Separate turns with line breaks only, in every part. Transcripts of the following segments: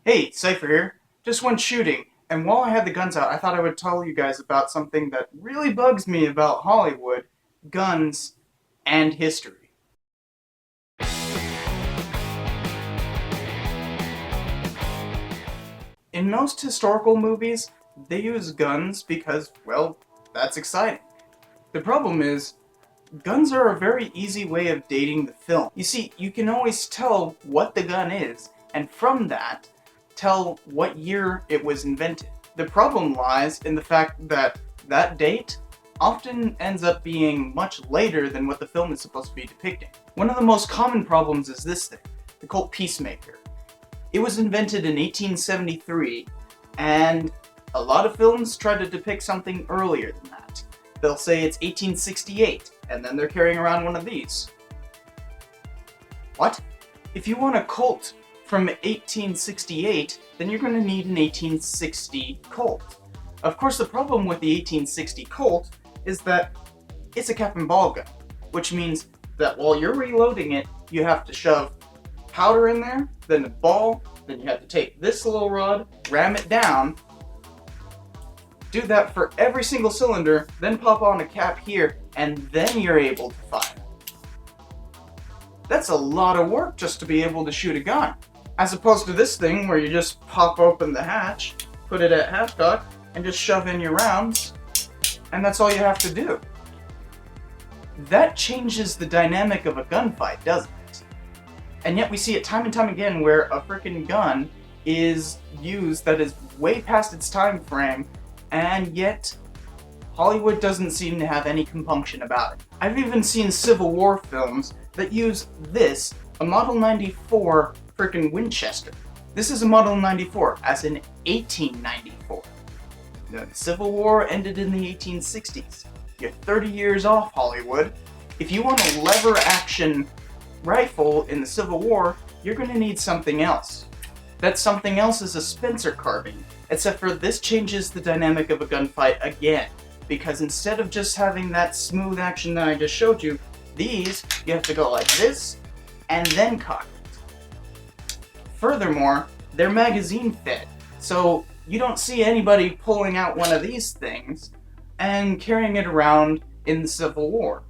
Hey, Cypher here. Just went shooting, and while I had the guns out, I thought I would tell you guys about something that really bugs me about Hollywood, guns, and history. In most historical movies, they use guns because, well, that's exciting. The problem is, guns are a very easy way of dating the film. You see, you can always tell what the gun is, and from that, tell what year it was invented. The problem lies in the fact that that date often ends up being much later than what the film is supposed to be depicting. One of the most common problems is this thing, the Colt Peacemaker. It was invented in 1873, and a lot of films try to depict something earlier than that. They'll say it's 1868, and then they're carrying around one of these. What? If you want a Colt from 1868, then you're going to need an 1860 Colt. Of course, the problem with the 1860 Colt is that it's a cap and ball gun, which means that while you're reloading it, you have to shove powder in there, then a ball, then you have to take this little rod, ram it down, do that for every single cylinder, then pop on a cap here, and then you're able to fire. That's a lot of work just to be able to shoot a gun. As opposed to this thing where you just pop open the hatch, put it at half-cock, and just shove in your rounds, and that's all you have to do. That changes the dynamic of a gunfight, doesn't it? And yet we see it time and time again where a frickin' gun is used that is way past its time frame, and yet Hollywood doesn't seem to have any compunction about it. I've even seen Civil War films that use this, a Model 94 frickin' Winchester. This is a Model 94, as in 1894. The Civil War ended in the 1860s. You're 30 years off, Hollywood. If you want a lever-action rifle in the Civil War, you're gonna need something else. That something else is a Spencer carbine, except for this changes the dynamic of a gunfight again, because instead of just having that smooth action that I just showed you, these, you have to go like this, and then cock it. Furthermore, they're magazine fed, so you don't see anybody pulling out one of these things and carrying it around in the Civil War.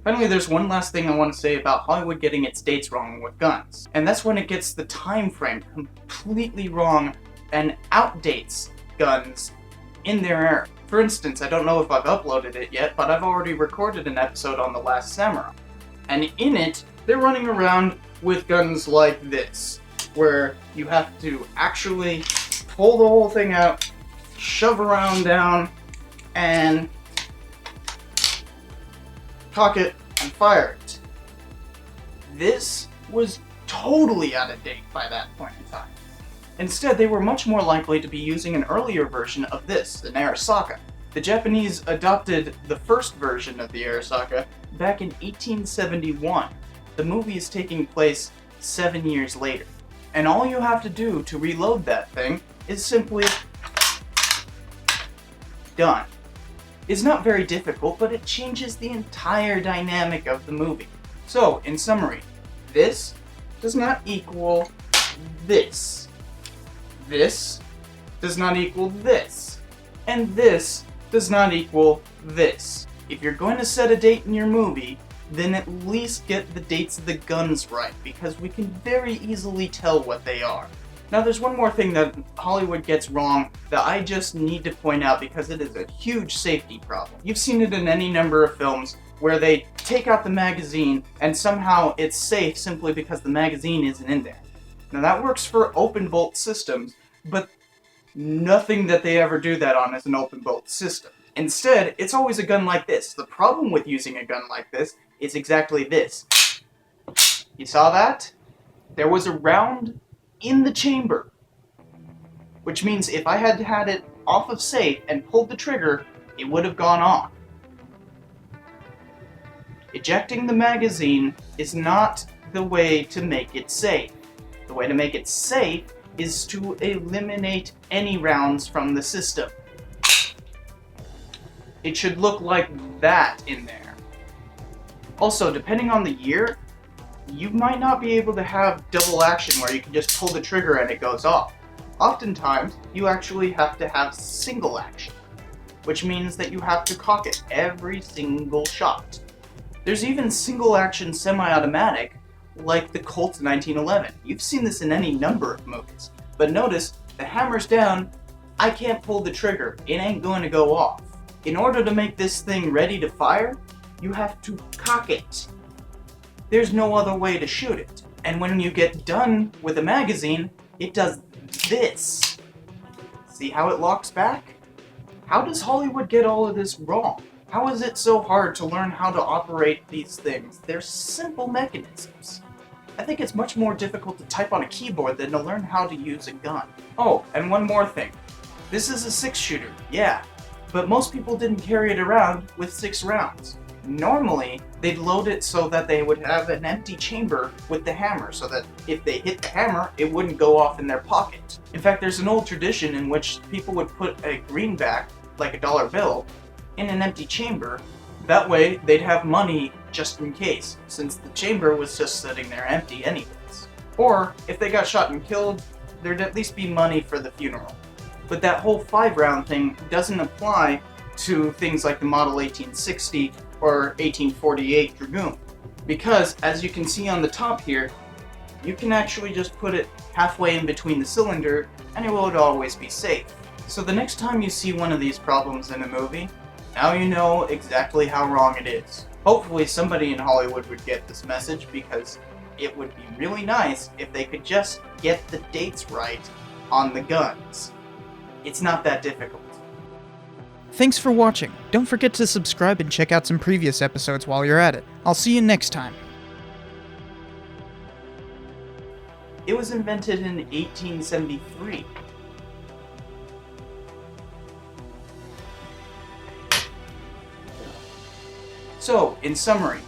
Finally, there's one last thing I want to say about Hollywood getting its dates wrong with guns, and that's when it gets the time frame completely wrong and outdates guns in their era. For instance, I don't know if I've uploaded it yet, but I've already recorded an episode on The Last Samurai, and in it, they're running around with guns like this, where you have to actually pull the whole thing out, shove a round down, and cock it and fire it. This was totally out of date by that point in time. Instead, they were much more likely to be using an earlier version of this, an Arisaka. The Japanese adopted the first version of the Arisaka back in 1871. The movie is taking place 7 years later. And all you have to do to reload that thing is simply done. It's not very difficult, but it changes the entire dynamic of the movie. So, in summary, this does not equal this. This does not equal this. And this does not equal this. If you're going to set a date in your movie, then at least get the dates of the guns right, because we can very easily tell what they are. Now there's one more thing that Hollywood gets wrong that I just need to point out because it is a huge safety problem. You've seen it in any number of films where they take out the magazine and somehow it's safe simply because the magazine isn't in there. Now that works for open bolt systems, but nothing that they ever do that on is an open bolt system. Instead, it's always a gun like this. The problem with using a gun like this is exactly this. You saw that? There was a round in the chamber, which means if I had had it off of safe and pulled the trigger, it would have gone off. Ejecting the magazine is not the way to make it safe. The way to make it safe is to eliminate any rounds from the system. It should look like that in there. Also, depending on the year, you might not be able to have double action where you can just pull the trigger and it goes off. Oftentimes, you actually have to have single action, which means that you have to cock it every single shot. There's even single action semi-automatic, like the Colt 1911. You've seen this in any number of movies. But notice, the hammer's down, I can't pull the trigger, it ain't going to go off. In order to make this thing ready to fire, you have to cock it. There's no other way to shoot it. And when you get done with a magazine, it does this. See how it locks back? How does Hollywood get all of this wrong? How is it so hard to learn how to operate these things? They're simple mechanisms. I think it's much more difficult to type on a keyboard than to learn how to use a gun. Oh, and one more thing. This is a 6-shooter, yeah, but most people didn't carry it around with 6 rounds. Normally, they'd load it so that they would have an empty chamber with the hammer, so that if they hit the hammer, it wouldn't go off in their pocket. In fact, there's an old tradition in which people would put a greenback, like a dollar bill, in an empty chamber. That way, they'd have money just in case, since the chamber was just sitting there empty anyways. Or, if they got shot and killed, there'd at least be money for the funeral. But that whole 5-round thing doesn't apply to things like the Model 1860 or 1848 Dragoon. Because, as you can see on the top here, you can actually just put it halfway in between the cylinder, and it would always be safe. So the next time you see one of these problems in a movie, now you know exactly how wrong it is. Hopefully somebody in Hollywood would get this message, because it would be really nice if they could just get the dates right on the guns. It's not that difficult.
Thanks for watching. Don't forget to subscribe and check out some previous episodes while you're at it. I'll see you next time.
It was invented in 1873. So, in summary,